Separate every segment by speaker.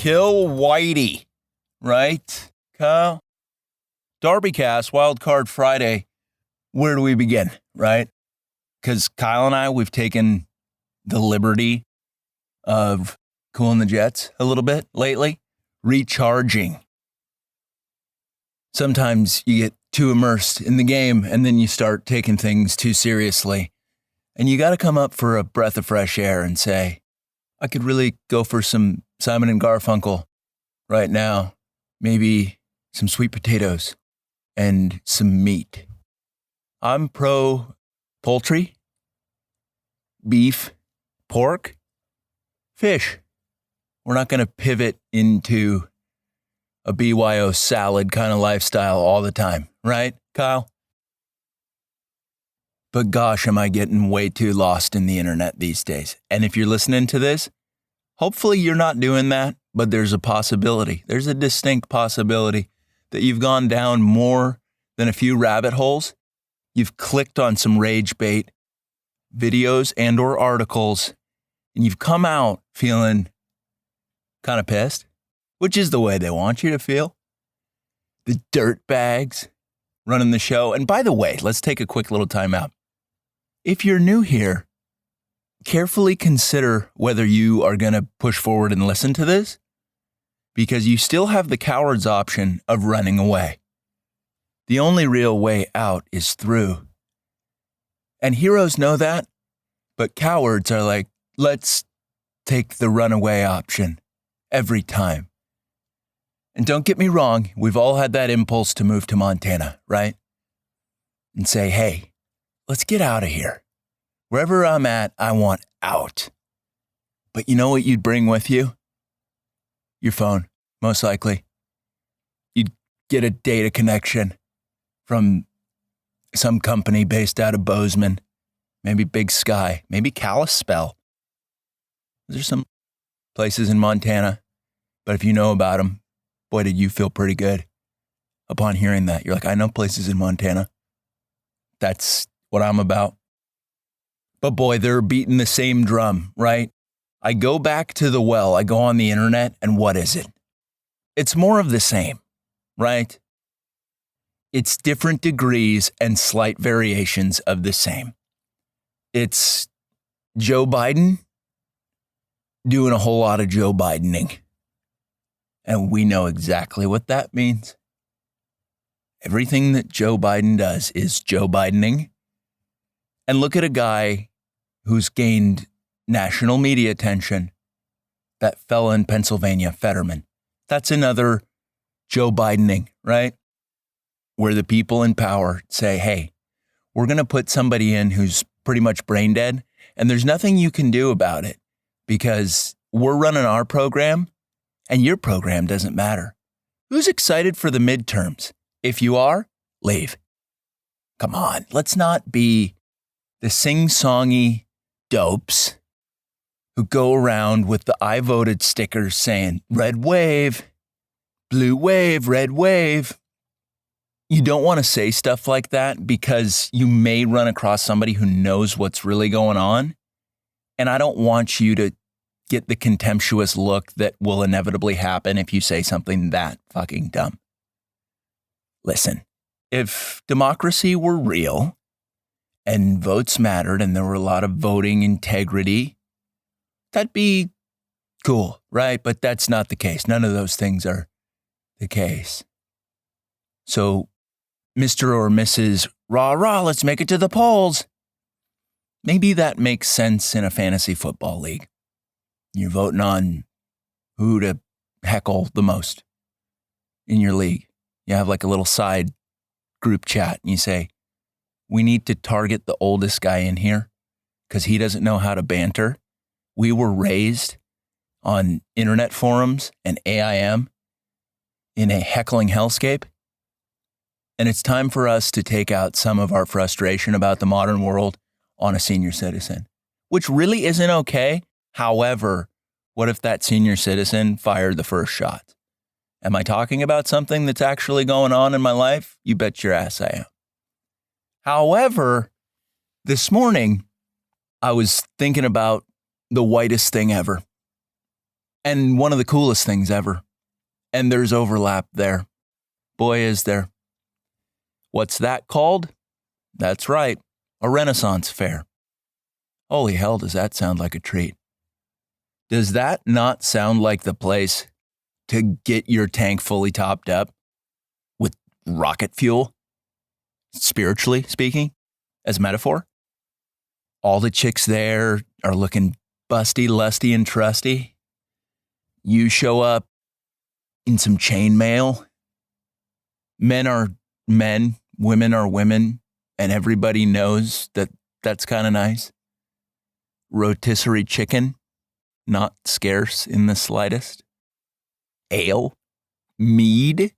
Speaker 1: Kill Whitey, right, Kyle? DarbyCast, Wildcard Friday. Where do we begin, right? Because Kyle and I, we've taken the liberty of cooling the jets a little bit lately, recharging. Sometimes you get too immersed in the game and then you start taking things too seriously. And you got to come up for a breath of fresh air and say, I could really go for some Simon and Garfunkel right now. Maybe some sweet potatoes and some meat. I'm pro poultry, beef, pork, fish. We're not going to pivot into a BYO salad kind of lifestyle all the time, right, Kyle? But gosh, am I getting way too lost in the internet these days. And if you're listening to this, hopefully you're not doing that, but there's a possibility. There's a distinct possibility that you've gone down more than a few rabbit holes. You've clicked on some rage bait videos and or articles, and you've come out feeling kind of pissed, which is the way they want you to feel. The dirt bags running the show. And by the way, let's take a quick little time out. If you're new here, carefully consider whether you are going to push forward and listen to this, because you still have the coward's option of running away. The only real way out is through. And heroes know that, but cowards are like, let's take the runaway option every time. And don't get me wrong, we've all had that impulse to move to Montana, right? And say, hey, let's get out of here. Wherever I'm at, I want out. But you know what you'd bring with you? Your phone, most likely. You'd get a data connection from some company based out of Bozeman, maybe Big Sky, maybe Kalispell. There's some places in Montana, but if you know about them, boy, did you feel pretty good upon hearing that. You're like, I know places in Montana. That's what I'm about. But boy, they're beating the same drum, right? I go back to the well, I go on the internet, and what is it? It's more of the same, right? It's different degrees and slight variations of the same. It's Joe Biden doing a whole lot of Joe Bidening. And we know exactly what that means. Everything that Joe Biden does is Joe Bidening. And look at a guy who's gained national media attention, that fella in Pennsylvania, Fetterman. That's another Joe Bidening, right? Where the people in power say, hey, we're going to put somebody in who's pretty much brain dead, and there's nothing you can do about it because we're running our program and your program doesn't matter. Who's excited for the midterms? If you are, leave. Come on, let's not be the sing-songy dopes who go around with the I voted stickers saying, red wave, blue wave, red wave. You don't want to say stuff like that because you may run across somebody who knows what's really going on. And I don't want you to get the contemptuous look that will inevitably happen if you say something that fucking dumb. Listen, if democracy were real and votes mattered and there were a lot of voting integrity, that'd be cool, right? But that's not the case. None of those things are the case. So, Mr. or Mrs. Rah, rah, let's make it to the polls. Maybe that makes sense in a fantasy football league. You're voting on who to heckle the most in your league. You have like a little side group chat and you say, we need to target the oldest guy in here because he doesn't know how to banter. We were raised on internet forums and AIM in a heckling hellscape. And it's time for us to take out some of our frustration about the modern world on a senior citizen, which really isn't okay. However, what if that senior citizen fired the first shot? Am I talking about something that's actually going on in my life? You bet your ass I am. However, this morning, I was thinking about the whitest thing ever. And one of the coolest things ever. And there's overlap there. Boy, is there. What's that called? That's right, a Renaissance fair. Holy hell, does that sound like a treat? Does that not sound like the place to get your tank fully topped up with rocket fuel? Spiritually speaking, as metaphor? All the chicks there are looking busty, lusty, and trusty. You show up in some chainmail. Men are men, women are women, and everybody knows that that's kind of nice. Rotisserie chicken, not scarce in the slightest. Ale, mead.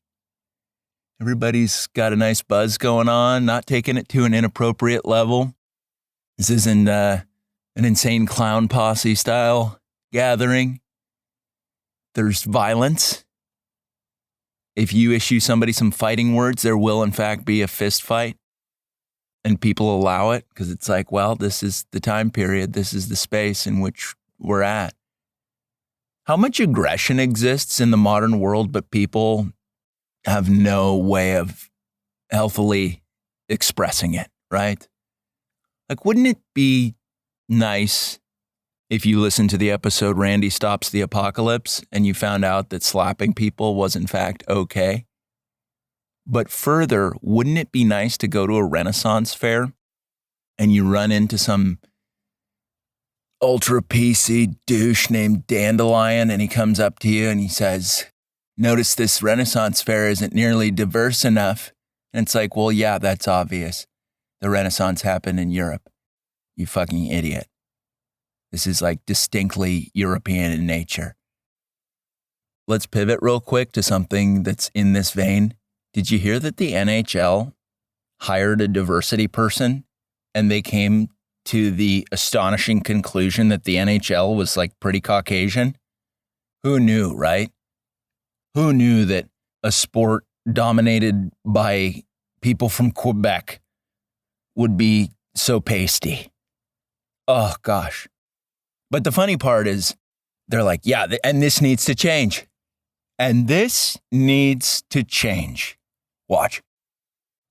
Speaker 1: Everybody's got a nice buzz going on, not taking it to an inappropriate level. This isn't an insane clown posse style gathering. There's violence. If you issue somebody some fighting words, there will in fact be a fist fight. And people allow it because it's like, well, this is the time period. This is the space in which we're at. How much aggression exists in the modern world, but people have no way of healthily expressing it, right? Like, wouldn't it be nice if you listened to the episode Randy Stops the Apocalypse and you found out that slapping people was in fact okay? But further, wouldn't it be nice to go to a Renaissance fair and you run into some ultra PC douche named Dandelion and he comes up to you and he says, notice this Renaissance fair isn't nearly diverse enough. And it's like, well, yeah, that's obvious. The Renaissance happened in Europe. You fucking idiot. This is like distinctly European in nature. Let's pivot real quick to something that's in this vein. Did you hear that the NHL hired a diversity person and they came to the astonishing conclusion that the NHL was like pretty Caucasian? Who knew, right? Who knew that a sport dominated by people from Quebec would be so pasty? Oh, gosh. But the funny part is they're like, yeah, and this needs to change. And this needs to change. Watch.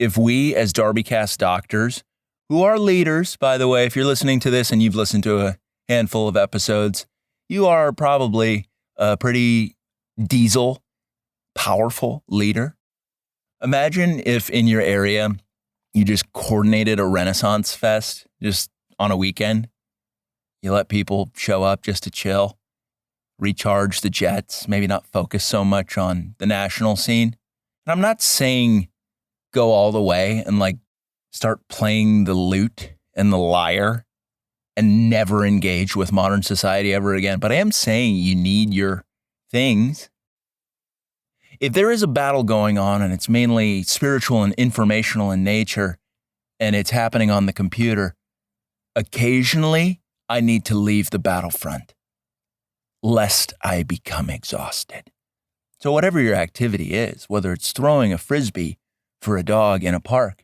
Speaker 1: If we as DarbyCast doctors, who are leaders, by the way, if you're listening to this and you've listened to a handful of episodes, you are probably a pretty diesel, powerful leader. Imagine if in your area you just coordinated a Renaissance fest just on a weekend. You let people show up just to chill, recharge the jets, maybe not focus so much on the national scene. And I'm not saying go all the way and like start playing the lute and the lyre and never engage with modern society ever again. But I am saying you need your things. If there is a battle going on and it's mainly spiritual and informational in nature and it's happening on the computer, occasionally I need to leave the battlefront lest I become exhausted. So whatever your activity is, whether it's throwing a frisbee for a dog in a park,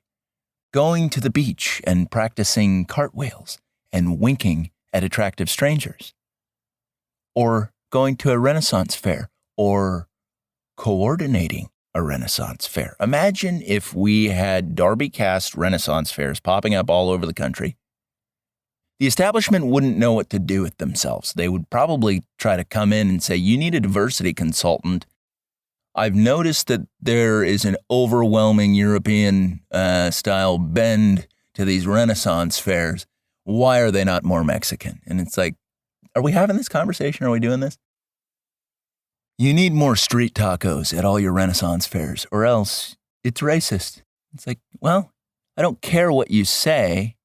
Speaker 1: going to the beach and practicing cartwheels and winking at attractive strangers, or going to a Renaissance fair, or coordinating a Renaissance fair. Imagine if we had DarbyCast Renaissance fairs popping up all over the country. The establishment wouldn't know what to do with themselves. They would probably try to come in and say, you need a diversity consultant. I've noticed that there is an overwhelming European style bend to these Renaissance fairs. Why are they not more Mexican? And it's like, are we having this conversation? Are we doing this? You need more street tacos at all your Renaissance fairs, or else it's racist. It's like, well, I don't care what you say,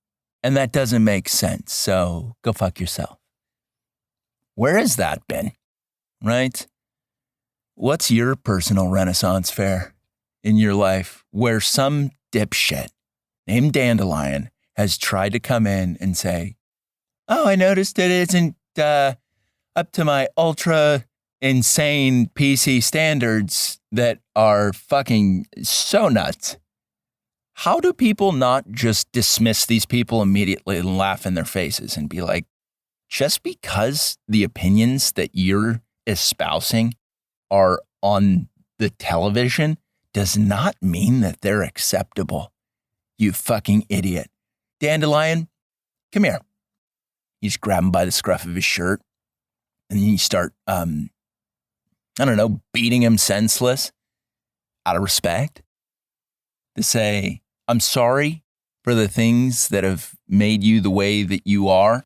Speaker 1: and that doesn't make sense, so go fuck yourself. Where has that been, right? What's your personal Renaissance fair in your life where some dipshit named Dandelion has tried to come in and say, oh, I noticed it isn't up to my ultra insane PC standards that are fucking so nuts. How do people not just dismiss these people immediately and laugh in their faces and be like, just because the opinions that you're espousing are on the television does not mean that they're acceptable. You fucking idiot. Dandelion, come here. You just grab him by the scruff of his shirt and then you start, beating him senseless out of respect to say, I'm sorry for the things that have made you the way that you are,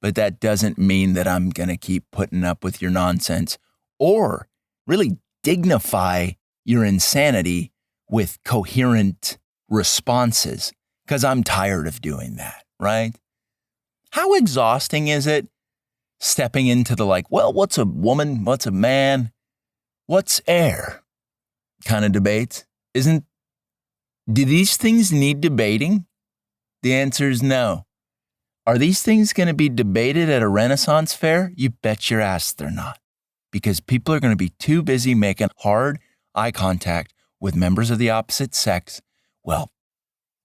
Speaker 1: but that doesn't mean that I'm going to keep putting up with your nonsense or really dignify your insanity with coherent responses, because I'm tired of doing that, right? How exhausting is it stepping into the what's a woman, what's a man, what's air kind of debates? Do these things need debating? The answer is no. Are these things going to be debated at a Renaissance fair? You bet your ass they're not. Because people are going to be too busy making hard eye contact with members of the opposite sex,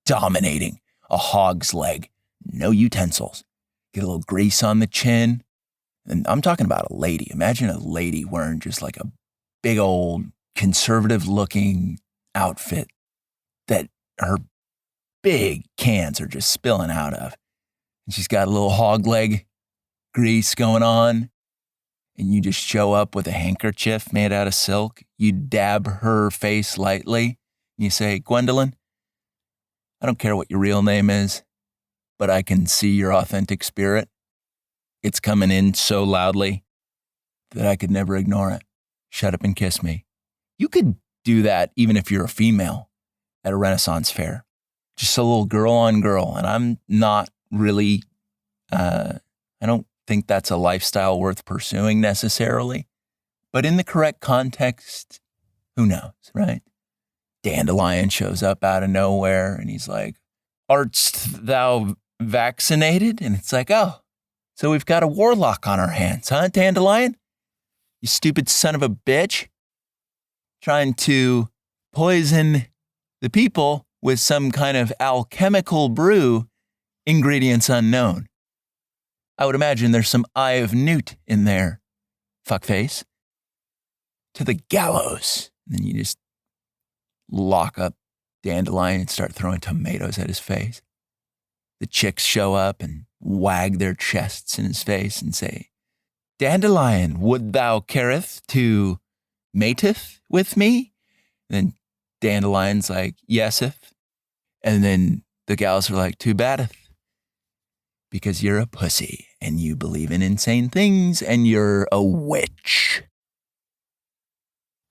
Speaker 1: dominating a hog's leg, no utensils, get a little grease on the chin. And I'm talking about a lady. Imagine a lady wearing just like a big old conservative looking outfit that her big cans are just spilling out of. And she's got a little hog leg grease going on. And you just show up with a handkerchief made out of silk. You dab her face lightly. And you say, Gwendolyn, I don't care what your real name is, but I can see your authentic spirit. It's coming in so loudly that I could never ignore it. Shut up and kiss me. You could do that even if you're a female at a Renaissance fair. Just a little girl on girl. And I'm not really, I don't think that's a lifestyle worth pursuing necessarily. But in the correct context, who knows, right? Dandelion shows up out of nowhere and he's like, Art thou vaccinated? And it's like, oh, so we've got a warlock on our hands, huh, Dandelion? You stupid son of a bitch. Trying to poison the people with some kind of alchemical brew, ingredients unknown. I would imagine there's some Eye of Newt in there, fuckface. To the gallows. And then you just lock up Dandelion and start throwing tomatoes at his face. The chicks show up and wag their chests in his face and say, Dandelion, would thou careth to mateth with me? And then Dandelion's like, yeseth. And then the gals are like, too baddeth. Because you're a pussy and you believe in insane things and you're a witch.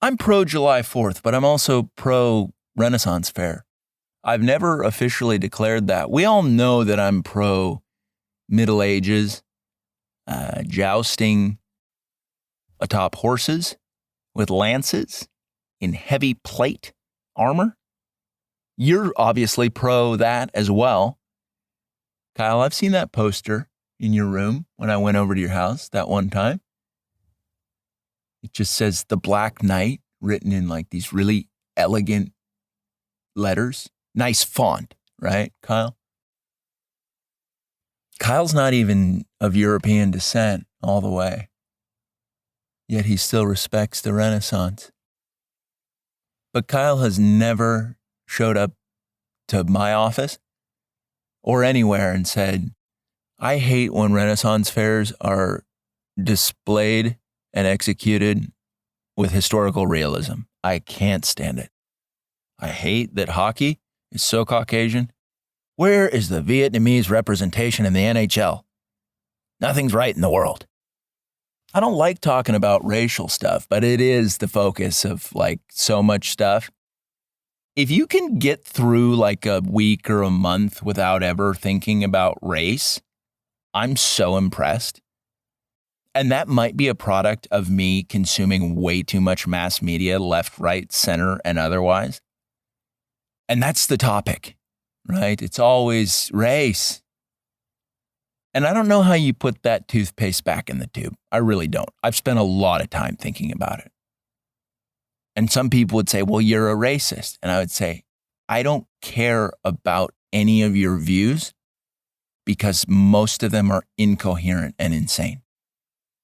Speaker 1: I'm pro July 4th, but I'm also pro Renaissance Fair. I've never officially declared that. We all know that I'm pro Middle Ages, jousting atop horses with lances in heavy plate armor. You're obviously pro that as well. Kyle, I've seen that poster in your room when I went over to your house that one time. It just says The Black Knight written in like these really elegant letters. Nice font, right, Kyle? Kyle's not even of European descent all the way. Yet he still respects the Renaissance. But Kyle has never showed up to my office or anywhere and said, I hate when Renaissance fairs are displayed and executed with historical realism. I can't stand it. I hate that hockey is so Caucasian. Where is the Vietnamese representation in the NHL? Nothing's right in the world. I don't like talking about racial stuff, but it is the focus of like so much stuff. If you can get through like a week or a month without ever thinking about race, I'm so impressed. And that might be a product of me consuming way too much mass media, left, right, center, and otherwise. And that's the topic, right? It's always race. And I don't know how you put that toothpaste back in the tube. I really don't. I've spent a lot of time thinking about it. And some people would say, well, you're a racist. And I would say, I don't care about any of your views because most of them are incoherent and insane.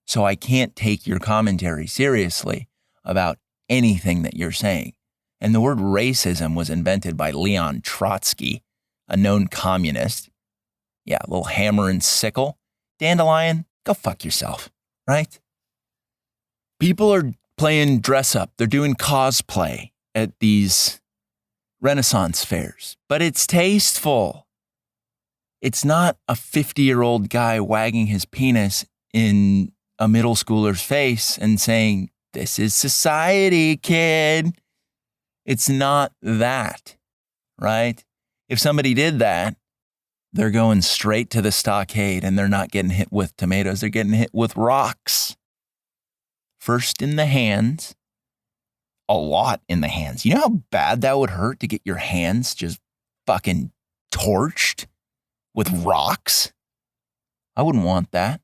Speaker 1: So I can't take your commentary seriously about anything that you're saying. And the word racism was invented by Leon Trotsky, a known communist. Yeah, a little hammer and sickle. Dandelion, go fuck yourself, right? People are playing dress up. They're doing cosplay at these Renaissance fairs, but it's tasteful. It's not a 50-year-old guy wagging his penis in a middle schooler's face and saying, "This is society, kid." It's not that, right? If somebody did that, they're going straight to the stockade and they're not getting hit with tomatoes. They're getting hit with rocks. First in the hands, a lot in the hands. You know how bad that would hurt to get your hands just fucking torched with rocks? I wouldn't want that.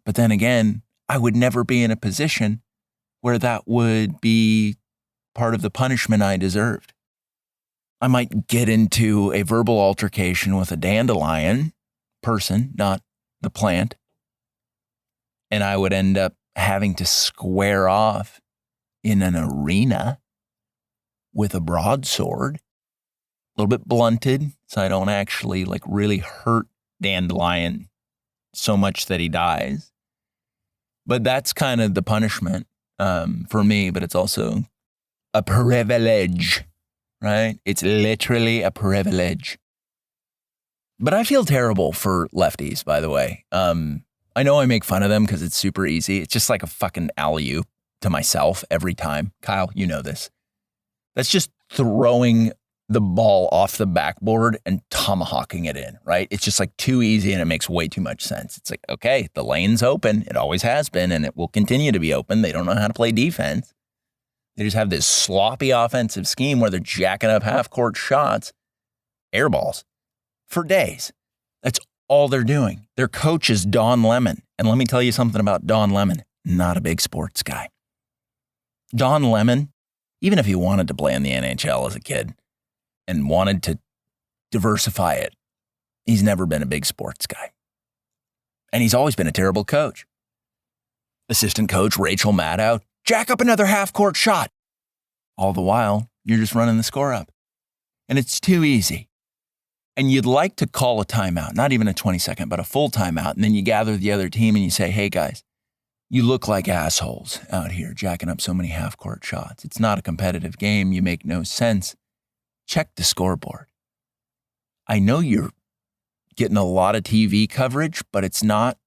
Speaker 1: But then again, I would never be in a position where that would be part of the punishment I deserved. I might get into a verbal altercation with a dandelion person, not the plant, and I would end up having to square off in an arena with a broadsword, a little bit blunted, so I don't actually really hurt dandelion so much that he dies. But that's kind of the punishment for me, but it's also a privilege, right? It's literally a privilege. But I feel terrible for lefties, by the way. I know I make fun of them because it's super easy. It's just like a fucking alley-oop to myself every time. Kyle, you know this. That's just throwing the ball off the backboard and tomahawking it in, right? It's just like too easy and it makes way too much sense. It's like, okay, the lane's open. It always has been and it will continue to be open. They don't know how to play defense. They just have this sloppy offensive scheme where they're jacking up half-court shots, air balls, for days. That's all they're doing. Their coach is Don Lemon. And let me tell you something about Don Lemon. Not a big sports guy. Don Lemon, even if he wanted to play in the NHL as a kid and wanted to diversify it, he's never been a big sports guy. And he's always been a terrible coach. Assistant coach Rachel Maddow, jack up another half-court shot. All the while, you're just running the score up. And it's too easy. And you'd like to call a timeout, not even a 20-second, but a full timeout. And then you gather the other team and you say, "Hey, guys, you look like assholes out here jacking up so many half-court shots. It's not a competitive game. You make no sense. Check the scoreboard. I know you're getting a lot of TV coverage, but it's not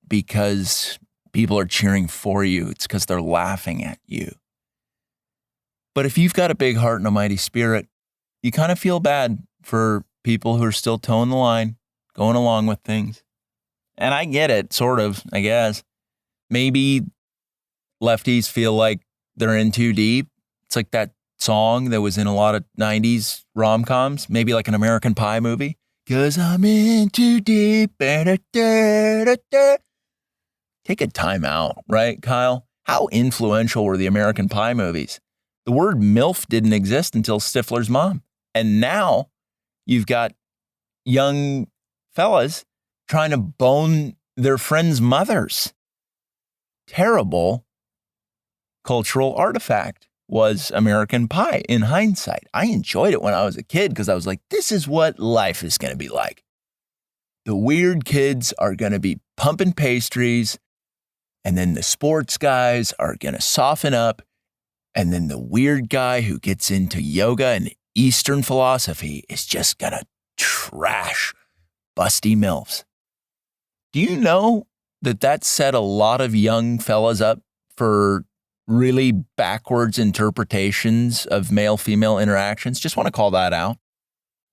Speaker 1: because people are cheering for you. It's because they're laughing at you." But if you've got a big heart and a mighty spirit, you kind of feel bad for people who are still toeing the line, going along with things. And I get it, sort of, I guess. Maybe lefties feel like they're in too deep. It's like that song that was in a lot of 90s rom-coms, maybe like an American Pie movie. 'Cause I'm in too deep. Take a time out, right, Kyle? How influential were the American Pie movies? The word MILF didn't exist until Stifler's mom. And now you've got young fellas trying to bone their friends' mothers. Terrible cultural artifact was American Pie in hindsight. I enjoyed it when I was a kid because I was like, this is what life is going to be like. The weird kids are going to be pumping pastries, and then the sports guys are going to soften up, and then the weird guy who gets into yoga and Eastern philosophy is just going to trash busty MILFs. Do you know that set a lot of young fellas up for really backwards interpretations of male-female interactions? Just want to call that out.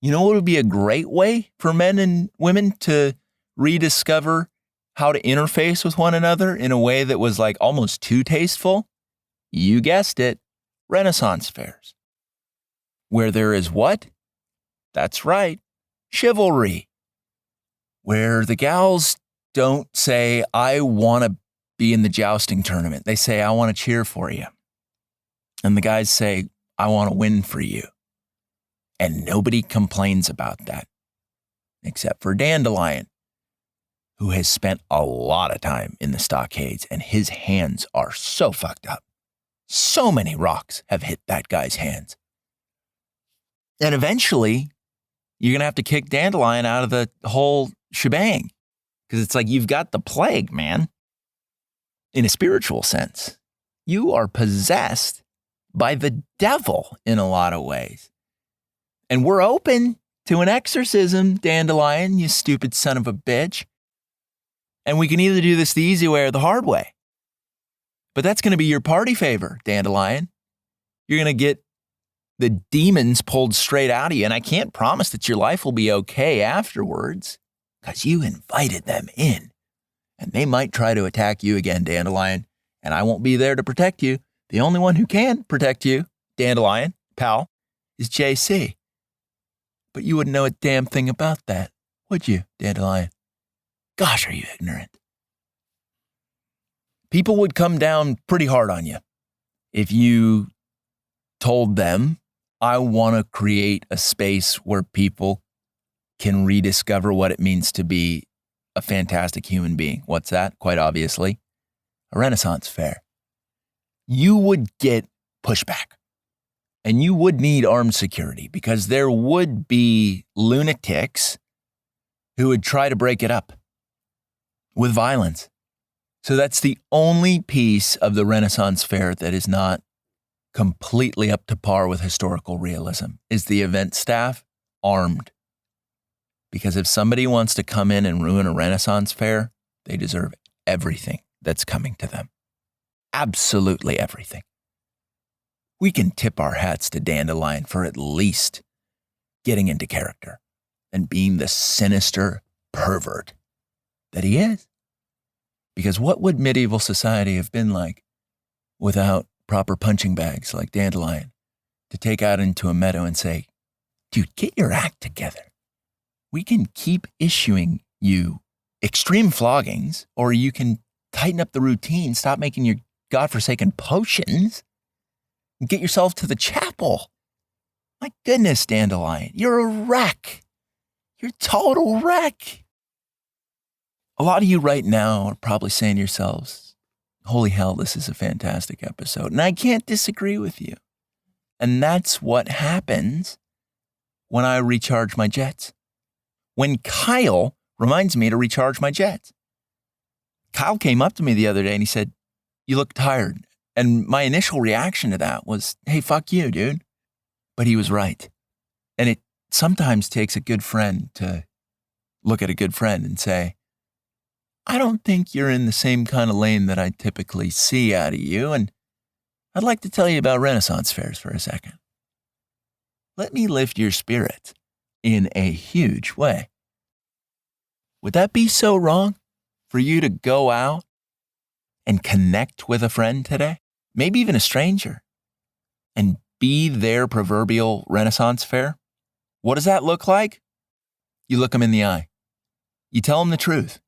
Speaker 1: You know what would be a great way for men and women to rediscover how to interface with one another in a way that was like almost too tasteful? You guessed it, Renaissance fairs. Where there is what? That's right, chivalry. Where the gals don't say, "I want to be in the jousting tournament." They say, "I want to cheer for you." And the guys say, "I want to win for you." And nobody complains about that, except for Dandelion, who has spent a lot of time in the stockades, and his hands are so fucked up. So many rocks have hit that guy's hands. And eventually, you're going to have to kick Dandelion out of the whole shebang. Because it's like you've got the plague, man. In a spiritual sense. You are possessed by the devil in a lot of ways. And we're open to an exorcism, Dandelion, you stupid son of a bitch. And we can either do this the easy way or the hard way. But that's going to be your party favor, Dandelion. You're going to get the demons pulled straight out of you. And I can't promise that your life will be okay afterwards because you invited them in. And they might try to attack you again, Dandelion. And I won't be there to protect you. The only one who can protect you, Dandelion, pal, is JC. But you wouldn't know a damn thing about that, would you, Dandelion? Gosh, are you ignorant? People would come down pretty hard on you if you told them, I want to create a space where people can rediscover what it means to be a fantastic human being. What's that? Quite obviously, a Renaissance fair. You would get pushback. And you would need armed security because there would be lunatics who would try to break it up with violence. So that's the only piece of the Renaissance fair that is not completely up to par with historical realism, is the event staff armed. Because if somebody wants to come in and ruin a Renaissance fair, they deserve everything that's coming to them. Absolutely everything. We can tip our hats to Dandelion for at least getting into character and being the sinister pervert that he is. Because what would medieval society have been like without proper punching bags like Dandelion to take out into a meadow and say, dude, get your act together. We can keep issuing you extreme floggings, or you can tighten up the routine, stop making your godforsaken potions, and get yourself to the chapel. My goodness, Dandelion, you're a wreck. You're a total wreck. A lot of you right now are probably saying to yourselves, holy hell, this is a fantastic episode. And I can't disagree with you. And that's what happens when I recharge my jets. When Kyle reminds me to recharge my jets. Kyle came up to me the other day and he said, you look tired. And my initial reaction to that was, hey, fuck you, dude. But he was right. And it sometimes takes a good friend to look at a good friend and say, I don't think you're in the same kind of lane that I typically see out of you. And I'd like to tell you about Renaissance fairs for a second. Let me lift your spirit in a huge way. Would that be so wrong for you to go out and connect with a friend today? Maybe even a stranger, and be their proverbial Renaissance fair? What does that look like? You look them in the eye. You tell them the truth.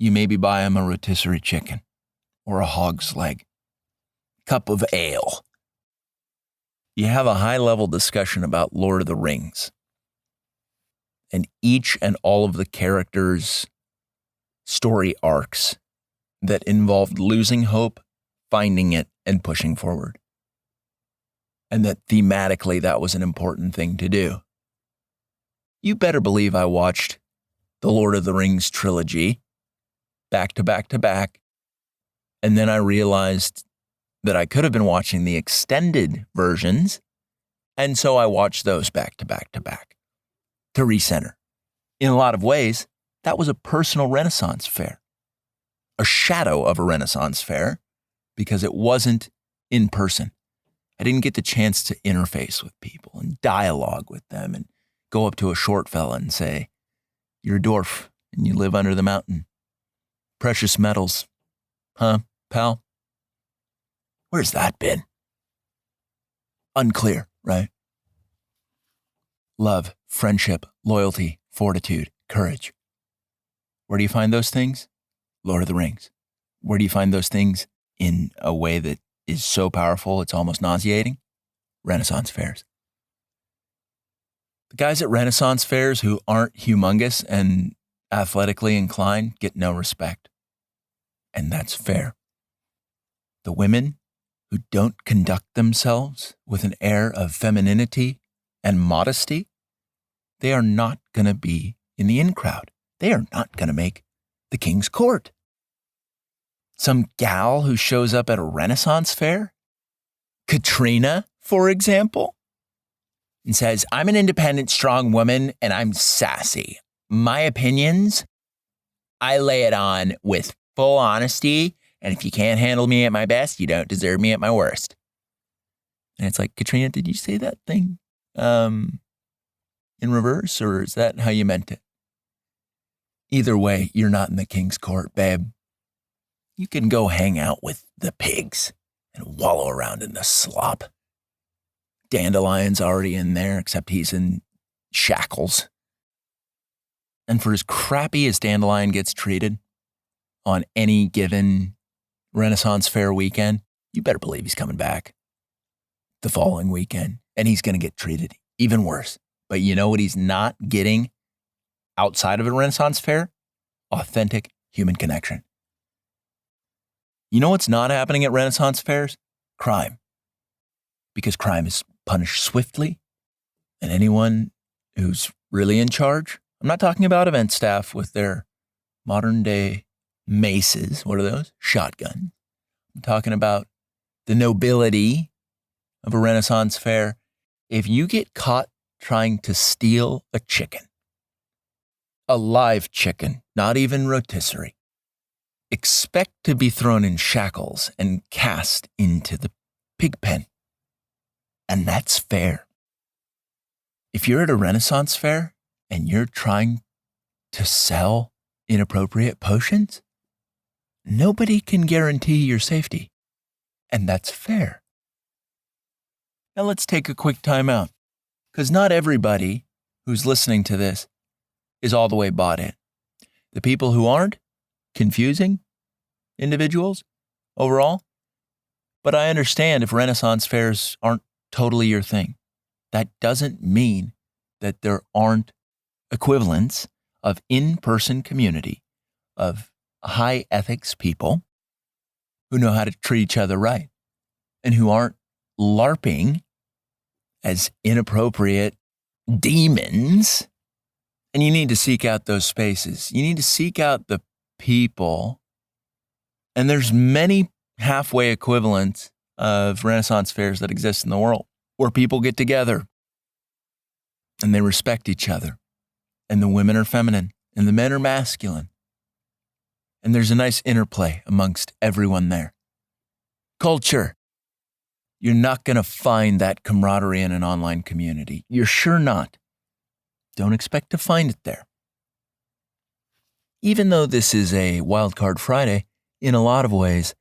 Speaker 1: You maybe buy them a rotisserie chicken or a hog's leg, cup of ale. You have a high-level discussion about Lord of the Rings and each and all of the characters' story arcs that involved losing hope, finding it, and pushing forward. And that thematically that was an important thing to do. You better believe I watched the Lord of the Rings trilogy back to back to back. And then I realized that I could have been watching the extended versions. And so I watched those back to back to back to recenter. In a lot of ways, that was a personal Renaissance fair, a shadow of a Renaissance fair, because it wasn't in person. I didn't get the chance to interface with people and dialogue with them and go up to a short fella and say, you're a dwarf and you live under the mountain. Precious metals. Huh, pal? Where's that been? Unclear, right? Love, friendship, loyalty, fortitude, courage. Where do you find those things? Lord of the Rings. Where do you find those things in a way that is so powerful it's almost nauseating? Renaissance fairs. The guys at Renaissance fairs who aren't humongous and athletically inclined get no respect. And that's fair. The women who don't conduct themselves with an air of femininity and modesty, they are not going to be in the in crowd. They are not going to make the king's court. Some gal who shows up at a Renaissance fair, Katrina, for example, and says, I'm an independent, strong woman and I'm sassy. My opinions, I lay it on with full honesty. And if you can't handle me at my best, you don't deserve me at my worst. And it's like, Katrina, did you say that thing in reverse, or is that how you meant it? Either way, you're not in the king's court, babe. You can go hang out with the pigs and wallow around in the slop. Dandelion's already in there, except he's in shackles. And for as crappy as Dandelion gets treated on any given Renaissance Fair weekend, you better believe he's coming back the following weekend, and he's going to get treated even worse. But you know what he's not getting outside of a Renaissance Fair? Authentic human connection. You know what's not happening at Renaissance fairs? Crime. Because crime is punished swiftly, and anyone who's really in charge, I'm not talking about event staff with their modern day maces. What are those? Shotguns. I'm talking about the nobility of a Renaissance fair. If you get caught trying to steal a chicken, a live chicken, not even rotisserie, expect to be thrown in shackles and cast into the pig pen. And that's fair. If you're at a Renaissance fair and you're trying to sell inappropriate potions, nobody can guarantee your safety. And that's fair. Now let's take a quick time out, because not everybody who's listening to this is all the way bought in. The people who aren't, confusing individuals overall. But I understand if Renaissance fairs aren't totally your thing. That doesn't mean that there aren't equivalents of in-person community, of high ethics people who know how to treat each other right and who aren't LARPing as inappropriate demons. And you need to seek out those spaces. You need to seek out the people. And there's many halfway equivalents of Renaissance fairs that exist in the world where people get together and they respect each other. And the women are feminine and the men are masculine. And there's a nice interplay amongst everyone there. Culture. You're not going to find that camaraderie in an online community. You're sure not. Don't expect to find it there. Even though this is a Wildcard Friday, in a lot of ways,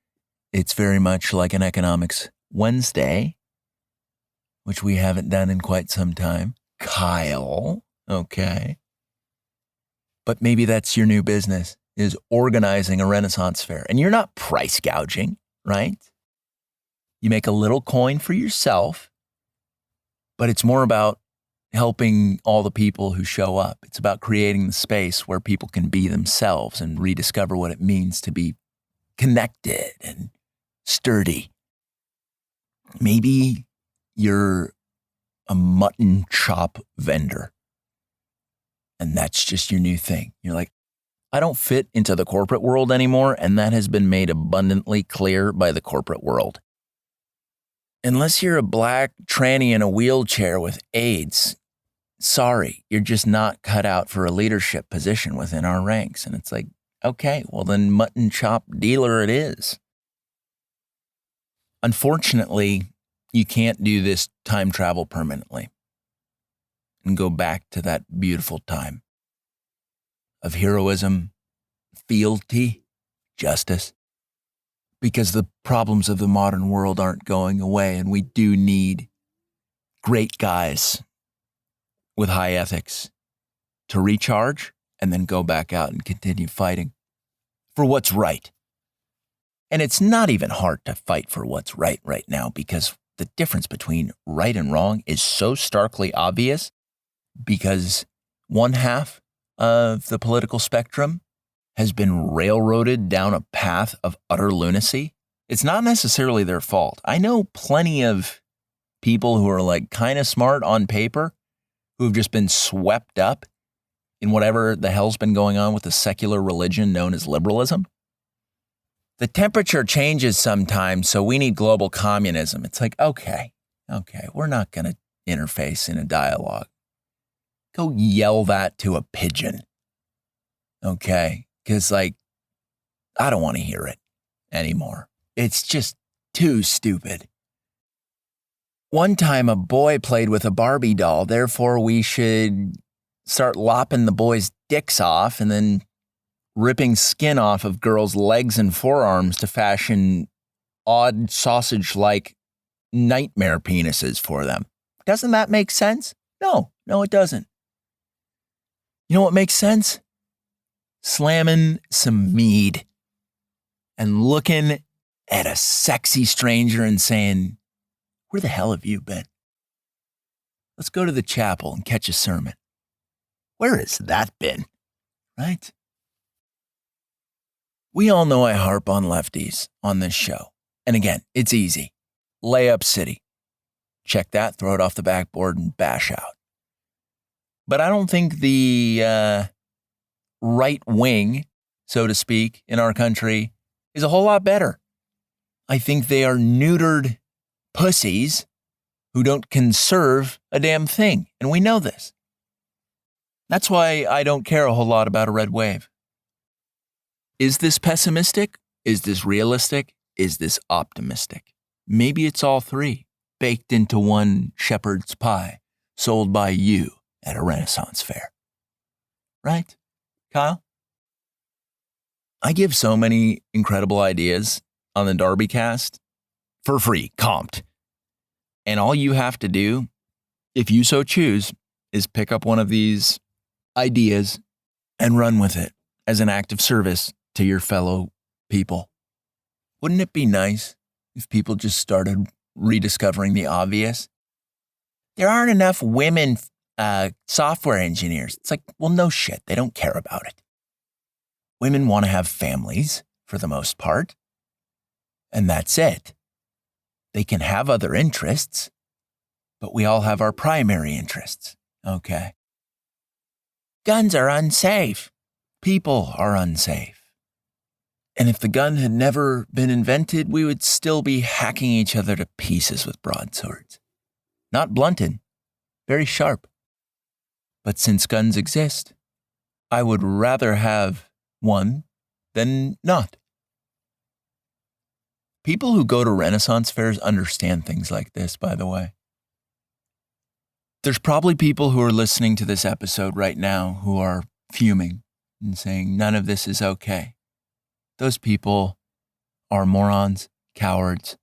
Speaker 1: it's very much like an Economics Wednesday, which we haven't done in quite some time. Kyle, okay. But maybe that's your new business, is organizing a Renaissance fair. And you're not price gouging, right? You make a little coin for yourself, but it's more about helping all the people who show up. It's about creating the space where people can be themselves and rediscover what it means to be connected and sturdy. Maybe you're a mutton chop vendor, and that's just your new thing. You're like, I don't fit into the corporate world anymore, and that has been made abundantly clear by the corporate world. Unless you're a black tranny in a wheelchair with AIDS, sorry, you're just not cut out for a leadership position within our ranks. And it's like, okay, well then mutton chop dealer it is. Unfortunately, you can't do this time travel permanently and go back to that beautiful time of heroism, fealty, justice, because the problems of the modern world aren't going away, and we do need great guys with high ethics to recharge and then go back out and continue fighting for what's right. And it's not even hard to fight for what's right now, because the difference between right and wrong is so starkly obvious, because one half of the political spectrum has been railroaded down a path of utter lunacy. It's not necessarily their fault. I know plenty of people who are like kind of smart on paper who have just been swept up in whatever the hell's been going on with the secular religion known as liberalism. The temperature changes sometimes, so we need global communism. It's like, okay, we're not going to interface in a dialogue. Go yell that to a pigeon. Okay? Because, I don't want to hear it anymore. It's just too stupid. One time a boy played with a Barbie doll, therefore we should start lopping the boys' dicks off and then ripping skin off of girls' legs and forearms to fashion odd sausage-like nightmare penises for them. Doesn't that make sense? No, it doesn't. You know what makes sense? Slamming some mead and looking at a sexy stranger and saying, "Where the hell have you been? Let's go to the chapel and catch a sermon. Where has that been?" Right? We all know I harp on lefties on this show. And again, it's easy. Layup city. Check that, throw it off the backboard, and bash out. But I don't think the right wing, so to speak, in our country is a whole lot better. I think they are neutered pussies who don't conserve a damn thing. And we know this. That's why I don't care a whole lot about a red wave. Is this pessimistic? Is this realistic? Is this optimistic? Maybe it's all three, baked into one shepherd's pie, sold by you at a Renaissance fair. Right, Kyle? I give so many incredible ideas on the DarbyCast for free, comped. And all you have to do, if you so choose, is pick up one of these ideas and run with it as an act of service to your fellow people. Wouldn't it be nice if people just started rediscovering the obvious? There aren't enough women software engineers. It's like, well, no shit. They don't care about it. Women want to have families for the most part. And that's it. They can have other interests, but we all have our primary interests. Okay. Guns are unsafe. People are unsafe. And if the gun had never been invented, we would still be hacking each other to pieces with broadswords. Not blunted, very sharp. But since guns exist, I would rather have one than not. People who go to Renaissance fairs understand things like this, by the way. There's probably people who are listening to this episode right now who are fuming and saying none of this is okay. Those people are morons, cowards,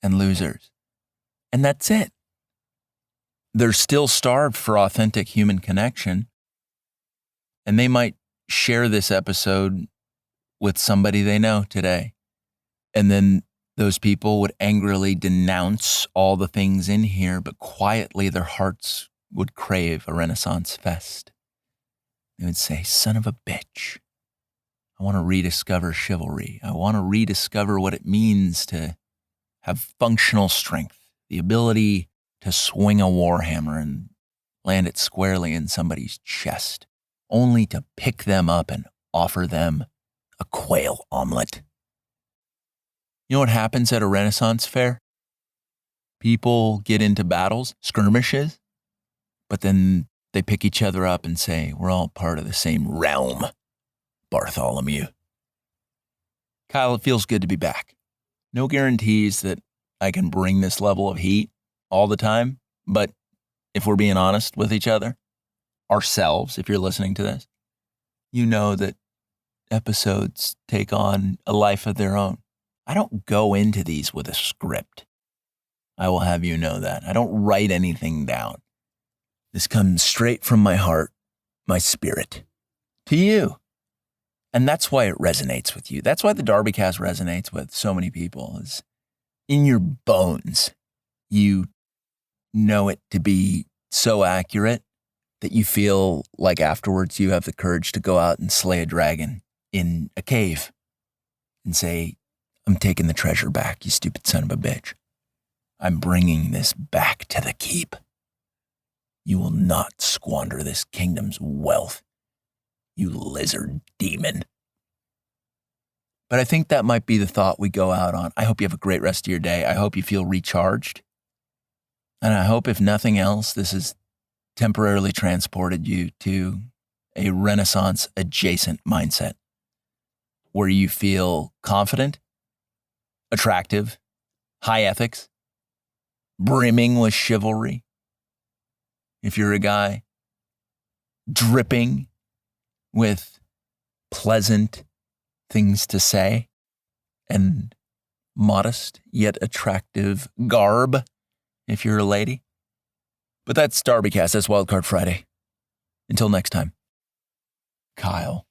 Speaker 1: and losers. And that's it. They're still starved for authentic human connection. And they might share this episode with somebody they know today. And then those people would angrily denounce all the things in here, but quietly their hearts would crave a Renaissance fest. They would say, son of a bitch. I want to rediscover chivalry. I want to rediscover what it means to have functional strength, the ability to swing a warhammer and land it squarely in somebody's chest, only to pick them up and offer them a quail omelet. You know what happens at a Renaissance fair? People get into battles, skirmishes, but then they pick each other up and say, we're all part of the same realm. Bartholomew. Kyle, it feels good to be back. No guarantees that I can bring this level of heat all the time, but if we're being honest with each other, ourselves, if you're listening to this, you know that episodes take on a life of their own. I don't go into these with a script. I will have you know that. I don't write anything down. This comes straight from my heart, my spirit, to you. And that's why it resonates with you. That's why the DarbyCast resonates with so many people. Is in your bones, you know it to be so accurate that you feel like afterwards you have the courage to go out and slay a dragon in a cave and say, I'm taking the treasure back, you stupid son of a bitch. I'm bringing this back to the keep. You will not squander this kingdom's wealth, you lizard demon. But I think that might be the thought we go out on. I hope you have a great rest of your day. I hope you feel recharged. And I hope, if nothing else, this has temporarily transported you to a Renaissance adjacent mindset where you feel confident, attractive, high ethics, brimming with chivalry. If you're a guy, dripping with pleasant things to say and modest yet attractive garb if you're a lady. But that's DarbyCast. That's Wildcard Friday. Until next time, Kyle.